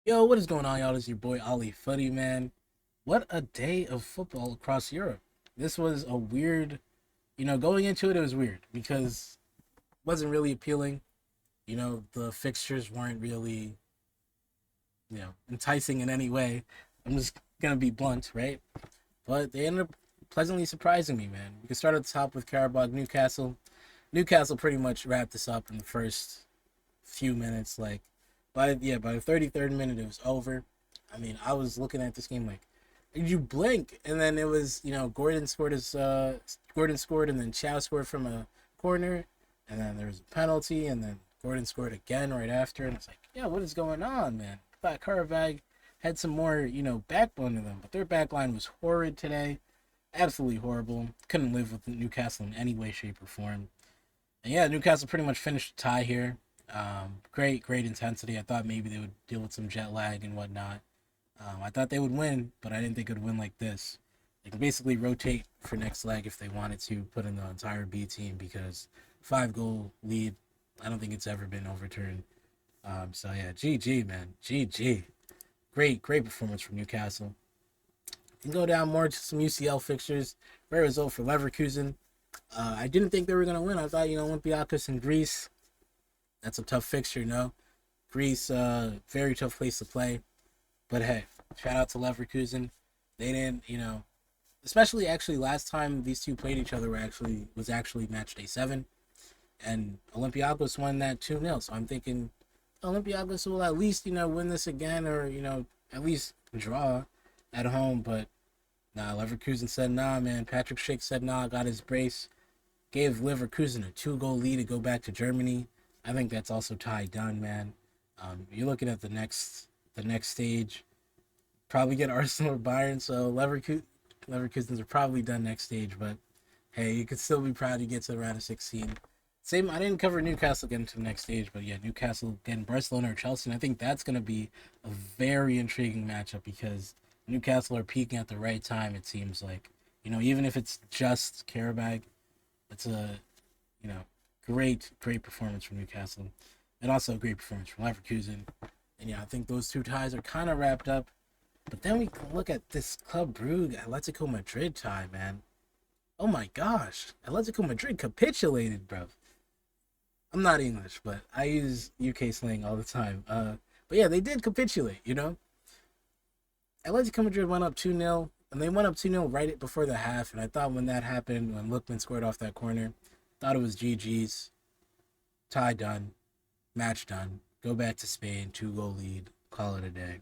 Yo, what is going on, y'all? This is your boy Ali Fuddy, man. What a day of football across Europe. This was a weird, going into it, it was weird because it wasn't really appealing. The fixtures weren't really, enticing in any way. I'm just gonna be blunt, right? But they ended up pleasantly surprising me, man. We can start at the top with Qarabag Newcastle. Newcastle pretty much wrapped this up in the first few minutes. By the 33rd minute, it was over. I mean, I was looking at this game like, you blink, and then it was Gordon scored, and then Chow scored from a corner, and then there was a penalty, and then Gordon scored again right after, and it's like, yeah, what is going on, man? I thought Qarabag had some more backbone to them, but their back line was horrid today, absolutely horrible. Couldn't live with Newcastle in any way, shape, or form. And yeah, Newcastle pretty much finished a tie here. Great intensity. I thought maybe they would deal with some jet lag and whatnot. I thought they would win, but I didn't think it would win like this. They can basically rotate for next leg if they wanted to put in the entire B team because 5 goal lead. I don't think it's ever been overturned. So yeah, GG man, GG. Great performance from Newcastle. You can go down more to some UCL fixtures. Great result for Leverkusen. I didn't think they were gonna win. I thought Olympiacos in Greece. That's a tough fixture, no. Greece, very tough place to play. But hey, shout out to Leverkusen. They didn't, especially actually last time these two played each other was actually match day 7, and Olympiacos won that 2-0. So I'm thinking Olympiacos will at least win this again, or at least draw at home. But nah, Leverkusen said nah, man. Patrick Schick said nah, got his brace, gave Leverkusen a 2-goal lead to go back to Germany. I think that's also tied done, man. You're looking at the next stage. Probably get Arsenal or Bayern, so Leverkusen's are probably done next stage. But hey, you could still be proud to get to the round of 16. Same, I didn't cover Newcastle getting to the next stage, but yeah, Newcastle getting Barcelona or Chelsea. And I think that's going to be a very intriguing matchup because Newcastle are peaking at the right time. It seems like even if it's just Qarabag, it's a you know great performance from Newcastle, and also a great performance from Leverkusen. And yeah, I think those two ties are kind of wrapped up. But then we can look at this Club Brugge Atletico Madrid tie, man. Oh my gosh, Atletico Madrid capitulated, bro. I'm not English, but I use UK slang all the time. But yeah, they did capitulate. Atletico Madrid went up 2-0, and they went up 2-0 right before the half. And I thought when that happened, when Lookman scored off that corner, thought it was GG's. Tie done, match done. Go back to Spain, 2-goal lead, call it a day.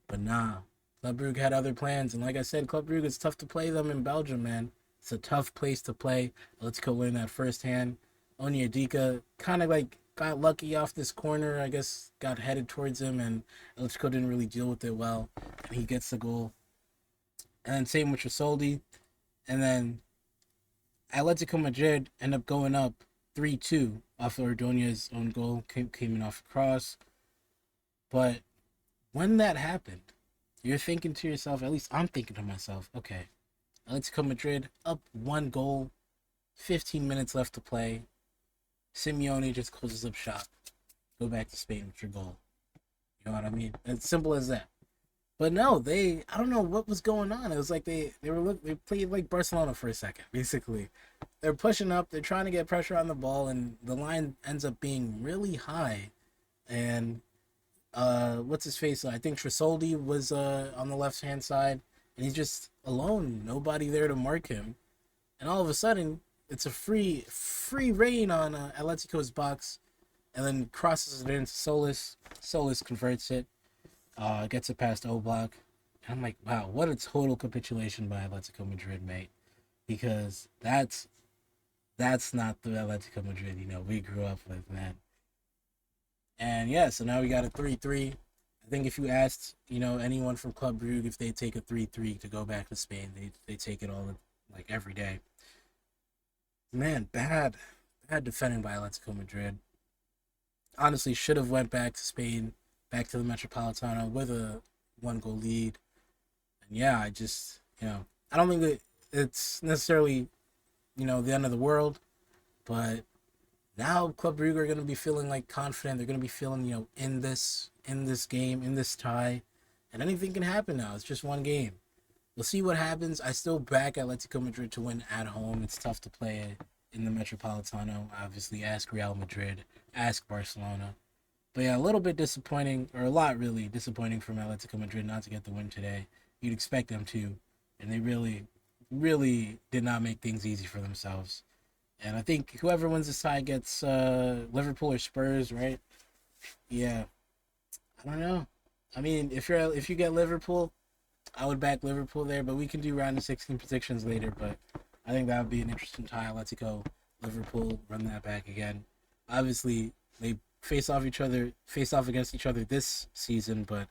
But nah, Club Brugge had other plans, and like I said, Club Brugge, it's tough to play them in Belgium, man. It's a tough place to play. Let's go win that first hand. Onyedika kind of like got lucky off this corner. I guess got headed towards him, and Atletico didn't really deal with it well, and he gets the goal. And then same with Trasoldi, and then Atletico Madrid end up going up 3-2 off of Ordonez's own goal, came in off a cross. But when that happened, you're thinking to yourself, at least I'm thinking to myself, okay, Atletico Madrid up 1 goal, 15 minutes left to play. Simeone just closes up shop. Go back to Spain with your goal. You know what I mean? It's simple as that. But no, I don't know what was going on. It was like they played like Barcelona for a second, basically. They're pushing up, they're trying to get pressure on the ball, and the line ends up being really high. And what's his face? I think Trasoldi was on the left hand side, and he's just alone, nobody there to mark him. And all of a sudden, it's a free reign on Atletico's box, and then crosses it into Solis. Solis converts it, gets it past Oblak. And I'm like, wow, what a total capitulation by Atletico Madrid, mate. Because that's not the Atletico Madrid we grew up with, man. And yeah, so now we got a 3-3. I think if you asked, anyone from Club Brugge if they take a 3-3 to go back to Spain, they take it all like every day. Man, bad defending by Atletico Madrid. Honestly, should have went back to Spain, back to the Metropolitano with a 1-goal lead. And yeah, I don't think that it's necessarily, the end of the world, but now Club Brugge are going to be feeling like confident. They're going to be feeling, in this in this game, in this tie, and anything can happen now. It's just one game. We'll see what happens. I still back Atletico Madrid to win at home. It's tough to play in the Metropolitano. Obviously, ask Real Madrid, ask Barcelona. But yeah, a little bit disappointing, or a lot really disappointing from Atletico Madrid not to get the win today. You'd expect them to, and they really, really did not make things easy for themselves. And I think whoever wins this tie gets Liverpool or Spurs, right? Yeah, I don't know. I mean, if you get Liverpool, I would back Liverpool there, but we can do round of 16 predictions later. But I think that would be an interesting tie. Atletico, Liverpool, run that back again. Obviously, they face off against each other this season, but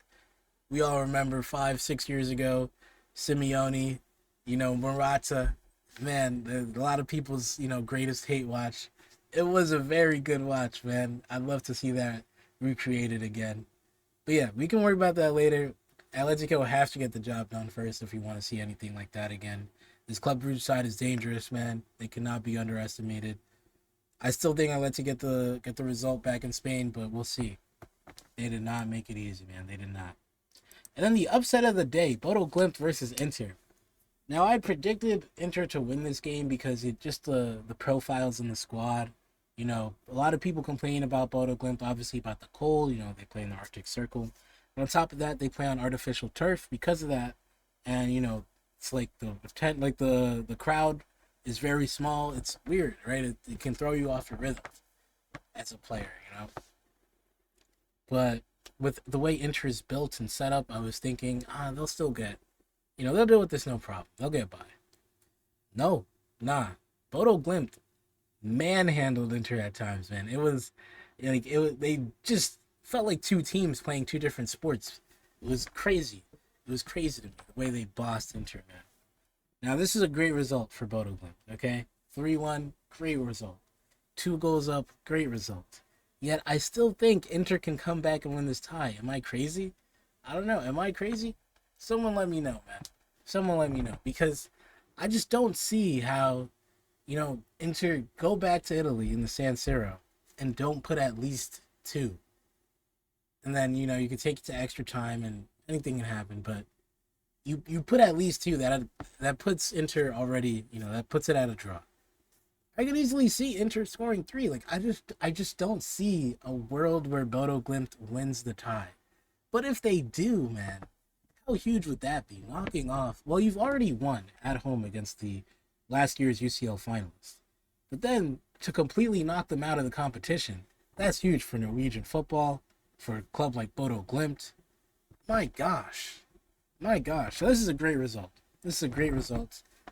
we all remember 5, 6 years ago, Simeone, Morata, man, a lot of people's, greatest hate watch. It was a very good watch, man. I'd love to see that recreated again. But yeah, we can worry about that later. Atletico have to get the job done first if we want to see anything like that again. This Club Brugge side is dangerous, man. They cannot be underestimated. I still think Atletico get the result back in Spain, but we'll see. They did not make it easy, man. They did not. And then the upset of the day, Bodo Glimt versus Inter. Now, I predicted Inter to win this game because it just the profiles in the squad. A lot of people complain about Bodo Glimt, obviously about the cold. They play in the Arctic Circle. But on top of that, they play on artificial turf because of that. And, it's like the crowd is very small. It's weird, right? It can throw you off your rhythm as a player. But with the way Inter is built and set up, I was thinking, they'll still get, they'll deal with this no problem. They'll get by. No, nah. Bodo Glimt manhandled Inter at times, man. It was they just felt like two teams playing two different sports. It was crazy. It was crazy to me the way they bossed Inter, man. Now this is a great result for Bodo Glimt. Okay, 3-1, great result. 2 goals up, great result. Yet I still think Inter can come back and win this tie. Am I crazy? I don't know. Am I crazy? Someone let me know, man. Someone let me know, because I just don't see how, Inter go back to Italy in the San Siro and don't put at least 2. And then, you could take it to extra time and anything can happen, but you put at least 2, that puts Inter already, that puts it at a draw. I can easily see Inter scoring 3. Like, I just don't see a world where Bodo Glimt wins the tie. But if they do, man, how huge would that be? Knocking off, well, you've already won at home against the last year's UCL finalists. But then to completely knock them out of the competition, that's huge for Norwegian football, for a club like Bodo Glimt. My gosh. So this is a great result.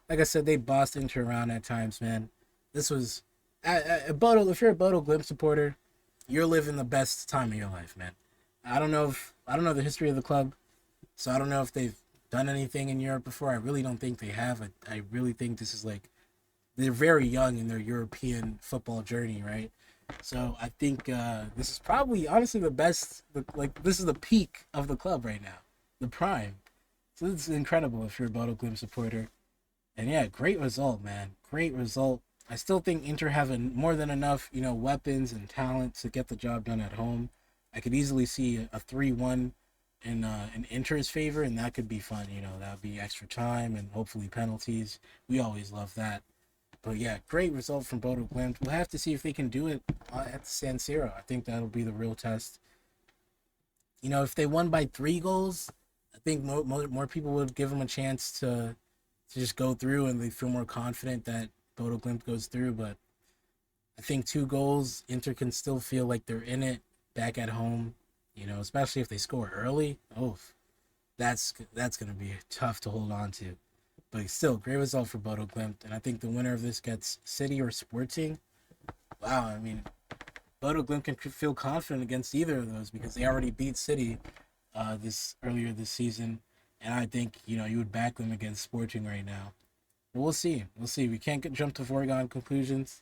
Like I said, they bossed Inter around at times, man. This was Bodo. If you're a Bodo Glimt supporter, you're living the best time of your life, man. I don't know the history of the club, so I don't know if they've done anything in Europe before. I really don't think they have. I really think this is like, they're very young in their European football journey, right? So I think this is probably honestly the best. This is the peak of the club right now, the prime. So this is incredible if you're a Bodo Glimt supporter. And yeah, great result, man. Great result. I still think Inter have more than enough, weapons and talent to get the job done at home. I could easily see a 3-1 in Inter's favor, and that could be fun. That would be extra time and hopefully penalties. We always love that. But yeah, great result from Bodo Glimt. We'll have to see if they can do it at the San Siro. I think that'll be the real test. If they won by 3 goals, I think more people would give them a chance to just go through, and they feel more confident that Bodo Glimt goes through. But I think 2 goals, Inter can still feel like they're in it back at home. Especially if they score early. Oh, that's gonna be tough to hold on to. But still, great result for Bodo Glimt, and I think the winner of this gets City or Sporting. Wow, I mean, Bodo Glimt can feel confident against either of those because they already beat City earlier this season, and I think you would back them against Sporting right now. But we'll see. We can't jump to foregone conclusions.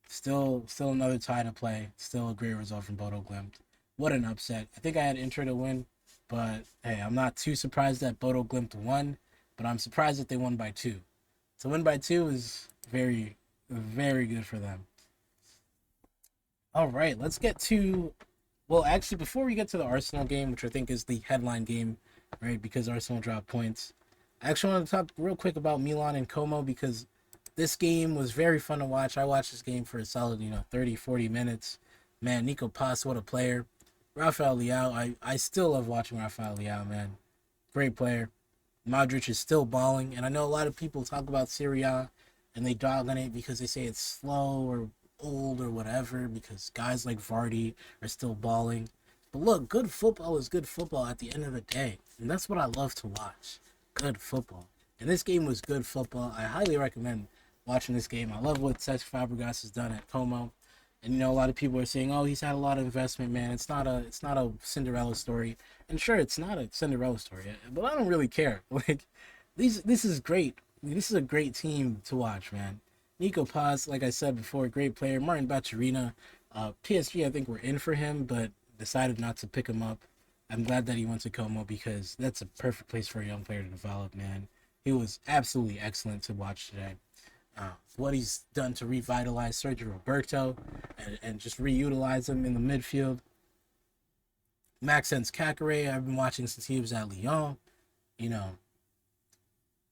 Still another tie to play. Still a great result from Bodo Glimt. What an upset! I think I had Inter to win, but hey, I'm not too surprised that Bodo Glimt won. But I'm surprised that they won by 2. To win by 2 is very, very good for them. All right, let's get to Well, actually, before we get to the Arsenal game, which I think is the headline game, right? Because Arsenal dropped points. I actually want to talk real quick about Milan and Como because this game was very fun to watch. I watched this game for a solid, 30, 40 minutes. Man, Nico Paz, what a player. Rafael Leao, I still love watching Rafael Leao, man. Great player. Modric is still balling, and I know a lot of people talk about Serie A and they dog on it because they say it's slow or old or whatever because guys like Vardy are still balling. But look, good football is good football at the end of the day, and that's what I love to watch. Good football. And this game was good football. I highly recommend watching this game. I love what Cesc Fabregas has done at Como. And a lot of people are saying, "Oh, he's had a lot of investment, man. It's not a Cinderella story." And sure, it's not a Cinderella story, but I don't really care. Like, this is great. This is a great team to watch, man. Nico Paz, like I said before, great player. Martin Baturina, PSG, I think we're in for him, but decided not to pick him up. I'm glad that he went to Como because that's a perfect place for a young player to develop, man. He was absolutely excellent to watch today. What he's done to revitalize Sergio Roberto and just reutilize him in the midfield. Maxence Kakare, I've been watching since he was at Lyon. You know,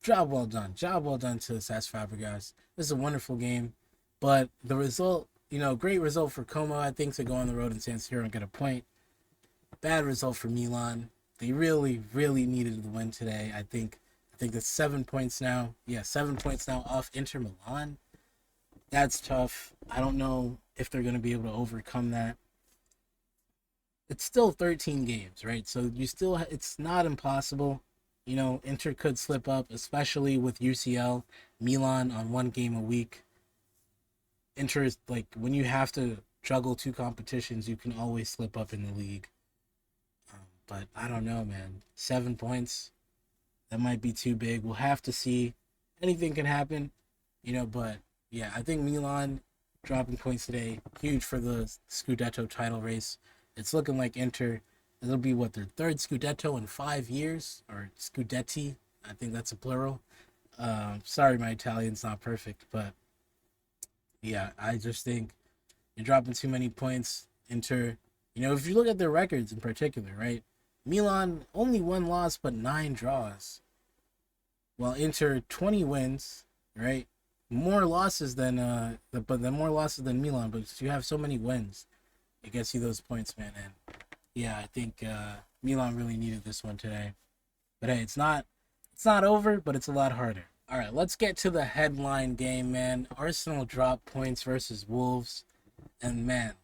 job well done. Job well done to Cesc Fabregas. This is a wonderful game. But the result, great result for Como, I think, to go on the road in San Siro and get a point. Bad result for Milan. They really, really needed the win today. I think that's 7 points now. Yeah, 7 points now off Inter Milan. That's tough. I don't know if they're going to be able to overcome that. It's still 13 games, right? So it's not impossible. Inter could slip up, especially with UCL, Milan on 1 game a week. Inter is like when you have to juggle 2 competitions, you can always slip up in the league. But I don't know, man. 7 points, that might be too big. We'll have to see. Anything can happen, but yeah, I think Milan dropping points today, huge for the Scudetto title race. It's looking like Inter, it'll be their third Scudetto in 5 years, or Scudetti. I think that's a plural. Sorry, my Italian's not perfect, but yeah, I just think you're dropping too many points. Inter, if you look at their records in particular, right? Milan only 1 loss but 9 draws. While Inter 20 wins, right? More losses than more losses than Milan, but you have so many wins. It gets you those points, man. And yeah, I think Milan really needed this one today. But hey, it's not over, but it's a lot harder. All right, let's get to the headline game, man. Arsenal dropped points versus Wolves, and man,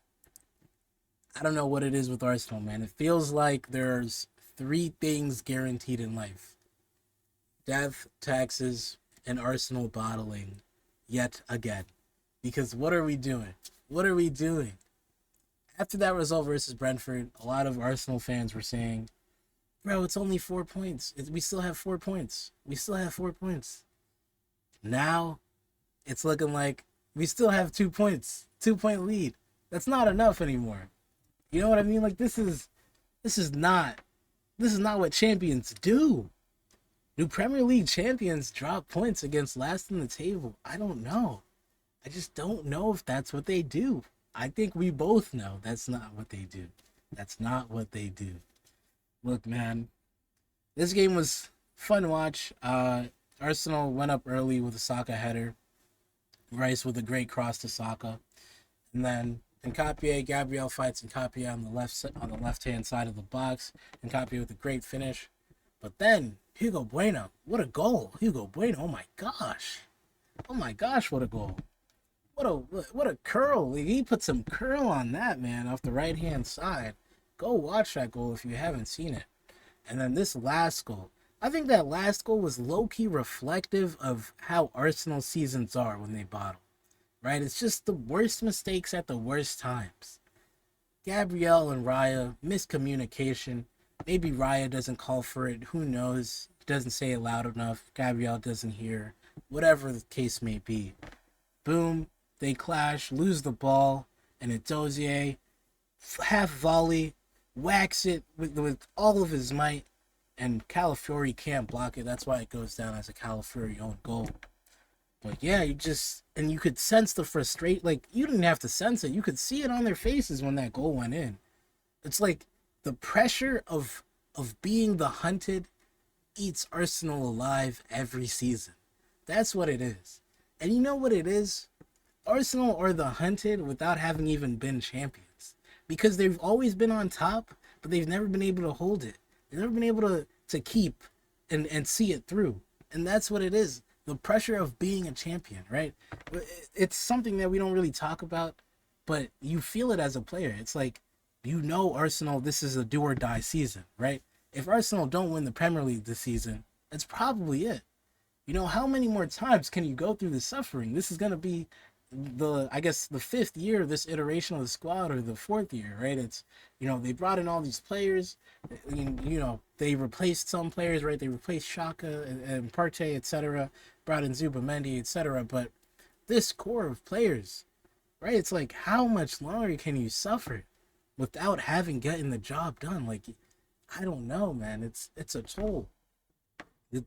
I don't know what it is with Arsenal, man. It feels like there's 3 things guaranteed in life: death, taxes, and Arsenal bottling yet again. Because what are we doing? What are we doing? After that result versus Brentford, a lot of Arsenal fans were saying, "Bro, it's only 4 points. We still have 4 points. We still have 4 points." Now, it's looking like we still have 2 points. 2 point lead. That's not enough anymore. You know what I mean? Like this is not what champions do. Do Premier League champions drop points against last in the table? I don't know. I just don't know if that's what they do. I think we both know that's not what they do. That's not what they do. Look, man, this game was fun to watch. Arsenal went up early with a Saka header. Rice with a great cross to Saka. And then Gabriel fights Nkapia on the left hand side of the box. Nkapia with a great finish. But then Hugo Bueno, what a goal! Hugo Bueno, oh my gosh, what a goal! What a curl! He put some curl on that, man, off the right hand side. Go watch that goal if you haven't seen it. And then this last goal, I think that last goal was low key reflective of how Arsenal seasons are when they bottle. Right? It's just the worst mistakes at the worst times. Gabriel and Raya, miscommunication. Maybe Raya doesn't call for it. Who knows? He doesn't say it loud enough. Gabriel doesn't hear. Whatever the case may be. Boom. They clash, lose the ball, and a Dozier half volley, whacks it with all of his might, and Calafiori can't block it. That's why it goes down as a Calafiori own goal. But yeah, you could sense the frustration. Like, you didn't have to sense it. You could see it on their faces when that goal went in. It's like the pressure of being the hunted eats Arsenal alive every season. That's what it is. And you know what it is? Arsenal are the hunted without having even been champions. Because they've always been on top, but they've never been able to hold it. They've never been able to keep and see it through. And that's what it is. The pressure of being a champion, right? It's something that we don't really talk about, but you feel it as a player. It's like, you know, Arsenal, this is a do or die season, right? If Arsenal don't win the Premier League this season, that's probably it. You know, how many more times can you go through the suffering? This is going to be I guess the fifth year of this iteration of the squad, or the fourth year, right? It's, you know, they brought in all these players. You know, they replaced some players, right? They replaced Shaka and Partey, etc. Brought in Zubamendi, etc. But this core of players, right? It's like, how much longer can you suffer without having getting the job done? Like, I don't know, man. It's a toll.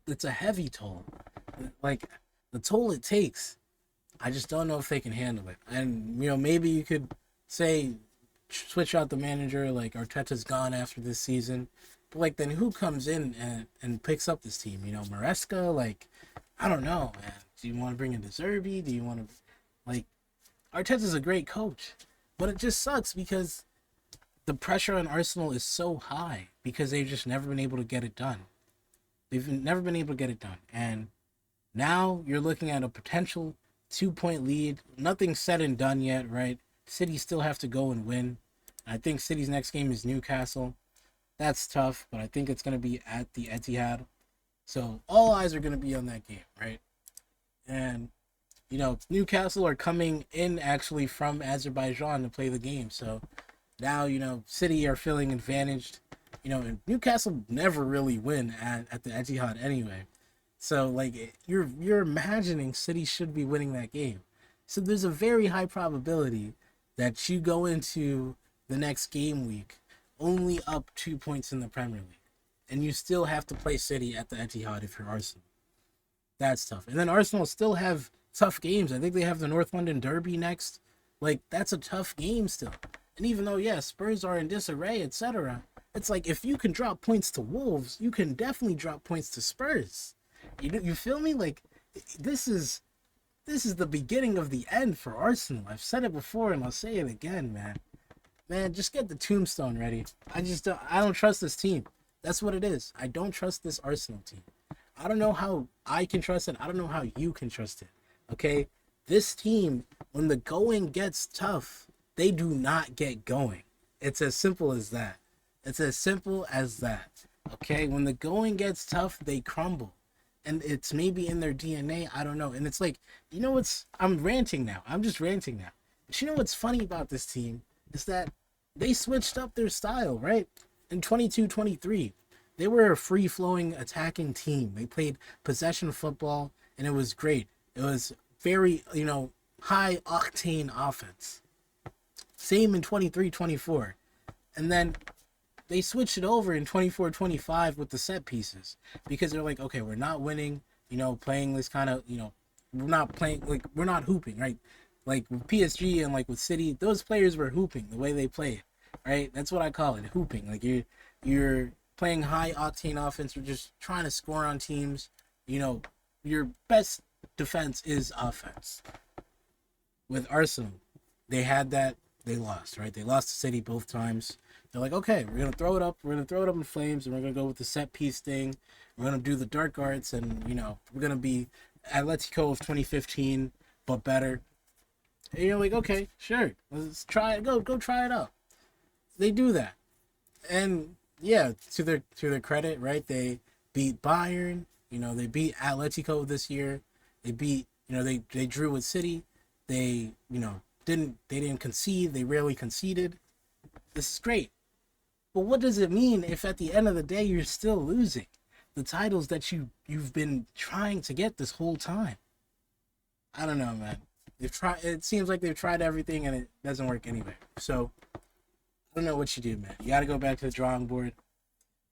It's a heavy toll. Like, the toll it takes, I just don't know if they can handle it. And, you know, maybe you could say switch out the manager, like Arteta's gone after this season. But, like, then who comes in and picks up this team? You know, Maresca? Like, I don't know, man. Do you want to bring in De Zerbi? Do you want to, like, Arteta's a great coach. But it just sucks because the pressure on Arsenal is so high because they've just never been able to get it done. They've never been able to get it done. And now you're looking at a potential 2-point lead. Nothing's said and done yet, right? City still have to go and win. I think City's next game is Newcastle. That's tough, but I think it's going to be at the Etihad. So all eyes are going to be on that game, right? And, you know, Newcastle are coming in actually from Azerbaijan to play the game. So now, you know, City are feeling advantaged. You know, and Newcastle never really win at the Etihad anyway. So, like, you're imagining City should be winning that game. So there's a very high probability that you go into the next game week only up 2 points in the Premier League. And you still have to play City at the Etihad if you're Arsenal. That's tough. And then Arsenal still have tough games. I think they have the North London Derby next. Like, that's a tough game still. And even though, yeah, Spurs are in disarray, etc., it's like, if you can drop points to Wolves, you can definitely drop points to Spurs. You feel me? Like, this is the beginning of the end for Arsenal. I've said it before and I'll say it again, man. Man, just get the tombstone ready. I don't trust this team. That's what it is. I don't trust this Arsenal team. I don't know how I can trust it. I don't know how you can trust it. Okay? This team, when the going gets tough, they do not get going. It's as simple as that. It's as simple as that. Okay? When the going gets tough, they crumble. And it's maybe in their DNA. I don't know. And it's like, you know what's... I'm ranting now. I'm just ranting now. But you know what's funny about this team is that they switched up their style, right? In 22-23, they were a free-flowing attacking team. They played possession football, and it was great. It was very, you know, high-octane offense. Same in 23-24. And then they switched it over in 24-25 with the set pieces, because they're like, okay, we're not winning, you know, playing this kind of, you know, we're not playing, like, we're not hooping, right? Like with PSG and like with City, those players were hooping the way they played, right? That's what I call it, hooping. Like, you're playing high octane offense. You're just trying to score on teams. You know, your best defense is offense. With Arsenal, they had that. They lost, right? They lost to City both times. They're like, okay, we're gonna throw it up. We're gonna throw it up in flames, and we're gonna go with the set piece thing. We're gonna do the dark arts, and you know, we're gonna be Atletico of 2015, but better. And you're like, okay, sure, let's try it. Go try it out. They do that, and yeah, to their credit, right? They beat Bayern. You know, they beat Atletico this year. They beat, you know, they drew with City. They, you know, didn't concede. They rarely conceded. This is great. But what does it mean if at the end of the day you're still losing the titles that you've been trying to get this whole time? I don't know, man. It seems like they've tried everything and it doesn't work anyway. So I don't know what you do, man. You got to go back to the drawing board.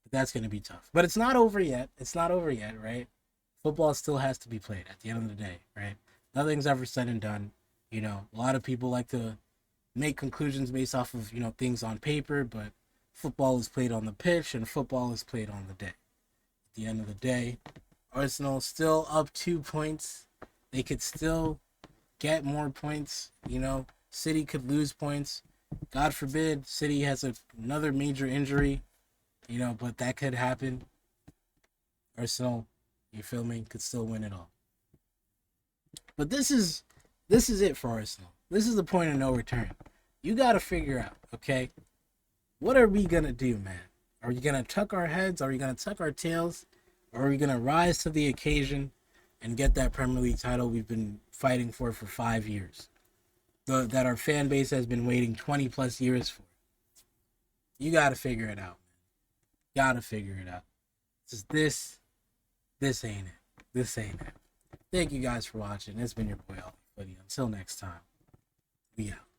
But that's going to be tough. But it's not over yet. It's not over yet, right? Football still has to be played at the end of the day, right? Nothing's ever said and done. You know, a lot of people like to make conclusions based off of, you know, things on paper, but Football is played on the pitch, and football is played on the day. At the end of the day, Arsenal still up 2 points. They could still get more points. City could lose points. God forbid City has another major injury, but that could happen. Arsenal, you feel me, could still win it all. But this is it for Arsenal. This is the point of no return. You got to figure out, okay, what are we going to do, man? Are we going to tuck our heads? Are we going to tuck our tails? Or are we going to rise to the occasion and get that Premier League title we've been fighting for 5 years? That our fan base has been waiting 20 plus years for. You got to figure it out, man. Got to figure it out. This ain't it. This ain't it. Thank you guys for watching. It's been your boy, Ollie Footy. Until next time, we out.